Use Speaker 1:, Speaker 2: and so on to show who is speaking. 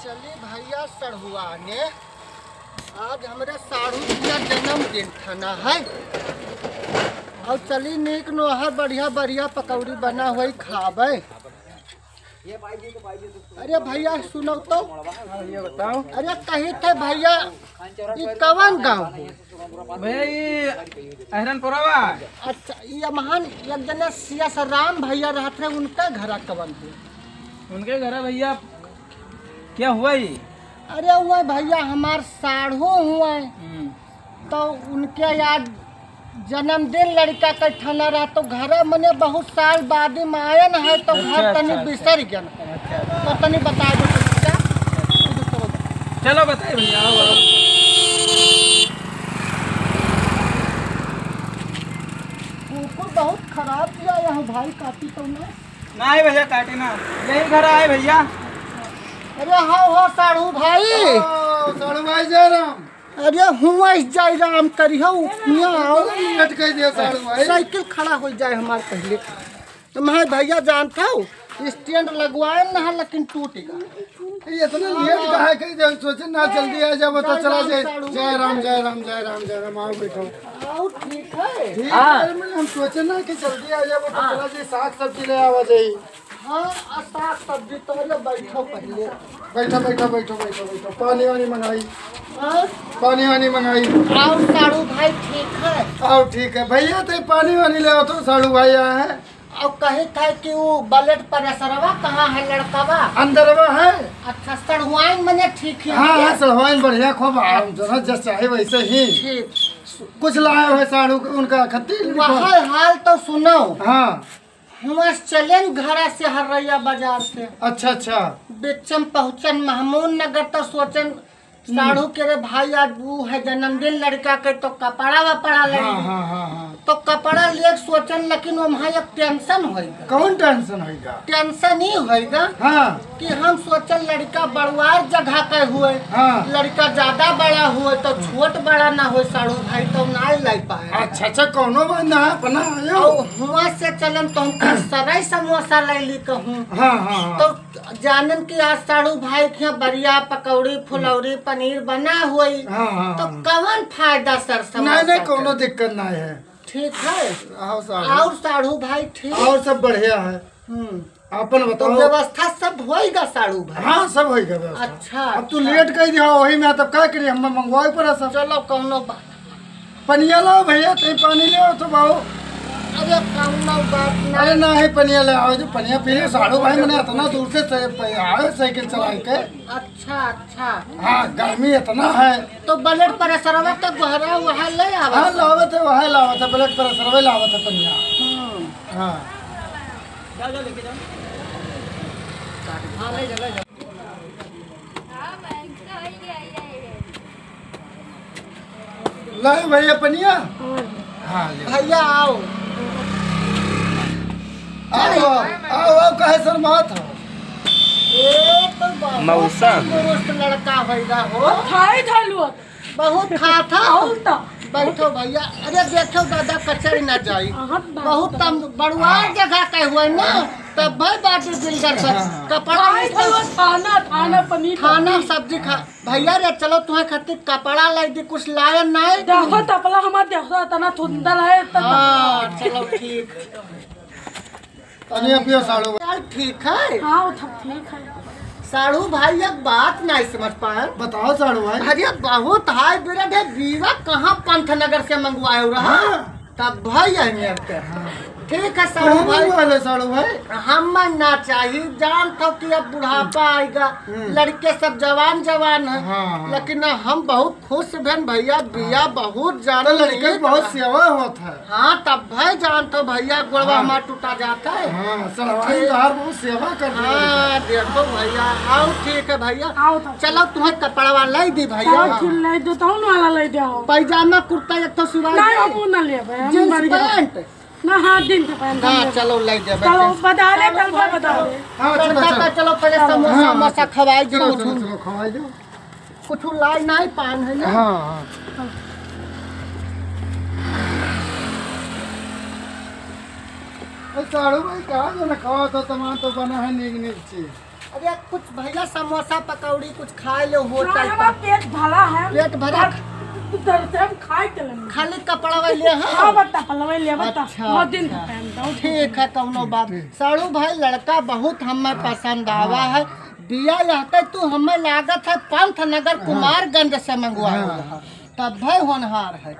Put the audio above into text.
Speaker 1: चली भैया सड़हुआने, आज हमारे साढ़ू का जन्मदिन था ना है। और चली नीक नोहर बढ़िया बढ़िया पकौड़ी बना हुई खावे। अरे भैया सुनो तो,
Speaker 2: ये बताओ।
Speaker 1: अरे कही थे भैया ये कवन गाँव है?
Speaker 2: भैया ये अहरनपुरवा।
Speaker 1: अच्छा ये महान एक जने सियास राम भैया रहते हैं, उनका घर कवन है?
Speaker 2: उनके घर भैया क्या हुआ ये?
Speaker 1: अरे हुआ भैया हमार साढ़ू हुआ तो उनके याद जन्मदिन लड़का का ठाना रहा तो घर मने बहुत साल बाद में आया न है तो घर तनी बिसर गया तो तनी बता दो क्या?
Speaker 2: चलो बताइए भैया। आओ
Speaker 1: कुकुर बहुत खराब किया यहाँ भाई काटी तो ना।
Speaker 2: नहीं भैया काटे ना, यही घर आए भैया।
Speaker 1: अरे हाँ हो साढ़ू भाई।
Speaker 3: साढ़ू भाई जय राम।
Speaker 1: अरे हुआ जय राम करियो आओ
Speaker 3: साढ़ू भाई
Speaker 1: साइकिल खड़ा हो जाए हमारे पहले तो मैं भैया जानता हूँ स्टैंड लगवाए ना लेकिन टूटेगा।
Speaker 3: इतना लेट कहा है कि सोचे ना जल्दी आ जाओ तो चला जाए। जय राम जय राम जय राम जय राम। आओ बैठो।
Speaker 1: आओ ठीक है।
Speaker 3: ठीक है हम सोचे ना कि जल्दी आ जाओ तो चला जाए, साग सब्जी ले आवा जाए।
Speaker 1: हाँ साग सब्जी तो बैठो पहले।
Speaker 3: बैठो बैठो बैठो बैठो बैठो। पानी वानी मंगाई,
Speaker 1: हाँ?
Speaker 3: पानी वानी मंगाई।
Speaker 1: आओ साढ़ू भाई ठीक है।
Speaker 3: आओ ठीक है भैया, तो पानी वानी ले आओ तो साढ़ू भाई आए हैं।
Speaker 1: और कहे था कि वो बलेट पर असरवा कहाँ है लड़कावा?
Speaker 3: अंदरवा है।
Speaker 1: अच्छा सड़हुआइन मने ठीक है।
Speaker 3: हाँ हाँ सड़हुआइन बढ़िया खूब जो जैसे चाहे वैसे ही
Speaker 1: ठीक
Speaker 3: कुछ लाए हुए साढ़ू उनका खत्ती।
Speaker 1: वहाँ हाल तो सुनो।
Speaker 3: हाँ
Speaker 1: हुआ चलें घर से हरैया बाजार से।
Speaker 3: अच्छा अच्छा।
Speaker 1: बेचम पहुँचन महमूद नगर तो सोचन साढ़ू के रे भाई आज वो है जन्मदिन लड़का के तो कपड़ा वपड़ा ले।
Speaker 3: हाँ हाँ हाँ हाँ।
Speaker 1: तो कपड़ा ले सोचन लेकिन वहाँ एक टेंशन होगा।
Speaker 3: कौन टेंशन होगा?
Speaker 1: टेंशन ही होगा
Speaker 3: हाँ
Speaker 1: कि हम सोचन लड़का बड़वार जगह के हुए।
Speaker 3: हाँ।
Speaker 1: लड़का ज्यादा बड़ा हुए तो छोट बड़ा ना हो साढ़ू भाई तो ना ला पाए।
Speaker 3: अच्छा अच्छा कौनो बात ना है अपना आयो।
Speaker 1: और हुआ से चलन तो हम सराय समोसा ले ली कहूँ।
Speaker 3: हाँ हाँ
Speaker 1: तो जानन की आज साढ़ू भाई के बढ़िया पकौड़ी फुलौड़ी पनीर बना हुई।
Speaker 3: हाँ हाँ
Speaker 1: तो कवन फायदा सर समोसा?
Speaker 3: नहीं नहीं कोनो दिक्कत नहीं है।
Speaker 1: ठीक है।
Speaker 3: आओ साढ़ू।
Speaker 1: और साढ़ू भाई ठीक।
Speaker 3: और सब बढ़िया है। अपन
Speaker 1: तो
Speaker 3: बताओ।
Speaker 1: व्यवस्था सब होएगा साढ़ू भाई?
Speaker 3: हाँ सब होगा व्यवस्था।
Speaker 1: अच्छा
Speaker 3: अब तू लेट कर दिया वही में तब क्या करिए, हम मंगवाए पर सब।
Speaker 1: चलो कौनो बात।
Speaker 3: पनिया लाओ भैया, तो पानी ले आओ तो बाओ।
Speaker 1: अरे कौनो बात ना।
Speaker 3: अरे ना है पनिया ले आओ, जो पनिया पी ले। साढ़ू भाई मैंने इतना दूर से आए साइकिल चला के।
Speaker 1: अच्छा अच्छा।
Speaker 3: हाँ गर्मी इतना है
Speaker 1: तो बलेट पर असरवा तो गहरा वहाँ ले आवा।
Speaker 3: हाँ लावत है वहाँ लावत है ब्लैक पर सरवे लावत है पनिया। हाँ लाए भैया पनिया। हाँ ले
Speaker 1: भैया आओ।
Speaker 3: आओ आओ आओ काहे शर्मात हो?
Speaker 2: मौसा।
Speaker 1: दुरुस्त लड़का होगा हो।
Speaker 4: खाए धालुआ
Speaker 1: बहुत खाता
Speaker 4: बहुत ता।
Speaker 1: बैठो भैया। अरे देखो दादा कचरी न जाई बहुत तम बड़ुआर जगह के हुए ना तब भाई बाटी बिल्डर से कपड़ा
Speaker 4: खाए धालुआ खाना खाना पनीर
Speaker 1: खाना सब्जी खा। भैया रे चलो तुम्हें खातिर कपड़ा लाई दी कुछ लाया नहीं।
Speaker 4: देखो तपला हमार देखो तना सुंदर है
Speaker 1: हाँ चलो ठीक।
Speaker 3: पनिया पियो साढ़ू।
Speaker 1: यार ठीक है।
Speaker 4: हाँ ठीक है।
Speaker 1: साढ़ू भाई एक बात नहीं समझ पाए।
Speaker 3: बताओ साढ़ू भाई।
Speaker 1: अरे बहुत हाई बिरड है बीवा कहाँ पंथनगर से मंगवाए रहा तब भाई है। ठीक है साढ़ू भाई।
Speaker 3: वाले साढ़ू भाई
Speaker 1: हम ना चाहिए जान तो कि अब बुढ़ापा आएगा लड़के सब जवान जवान है।
Speaker 3: हाँ।
Speaker 1: लेकिन हम बहुत खुश बहन भैया बिया बहुत ज्यादा
Speaker 3: लड़के की बहुत सेवा होता है।
Speaker 1: हाँ तब भाई जान तो भैया गोड़वा हमारा टूटा जाता है।
Speaker 3: हाँ सड़वाई बाहर बहुत सेवा कर रही है।
Speaker 1: हाँ देखो भैया आओ ठीक है भैया।
Speaker 4: आओ तो
Speaker 1: चलो तुम्हें कपड़ा लाई दी भैया।
Speaker 4: ले दो तो वाला ले दो।
Speaker 1: पैजामा कुर्ता एक तो सिवाय
Speaker 4: नहीं हम ना ले
Speaker 1: जींस पैंट
Speaker 4: ना। हाँ दिन से पहन
Speaker 1: हाँ चलो लाई दे
Speaker 4: चलो बता ले कल बता ले।
Speaker 3: हाँ चलो
Speaker 1: लड़का का चलो पहले समोसा समोसा खवाई दो।
Speaker 3: चलो चलो चलो खवाई दो।
Speaker 1: कुछ लाई नहीं पान है ना।
Speaker 3: हाँ साढ़ू भाई कहा जो ना खावा तो तमाम तो बना है नीक नीक चीज।
Speaker 1: अरे कुछ भैया समोसा पकौड़ी कुछ खाए ले होटल
Speaker 4: हमारा
Speaker 1: पर।
Speaker 4: पेट भरा है
Speaker 1: पेट भरा
Speaker 4: उधर से हम खाए के लेंगे
Speaker 1: खाली कपड़ा वाले
Speaker 4: हाँ
Speaker 1: हाँ
Speaker 4: बता पलवे ले बता
Speaker 1: अच्छा,
Speaker 4: बहुत दिन
Speaker 1: अच्छा।
Speaker 4: पहनता हूँ
Speaker 1: ठीक है कौनो बात साड़ू भाई लड़का बहुत हमें पसंद आवा है दिया रहते तू हमें लागत है पंथ नगर कुमारगंज से मंगवा तब भाई होनहार है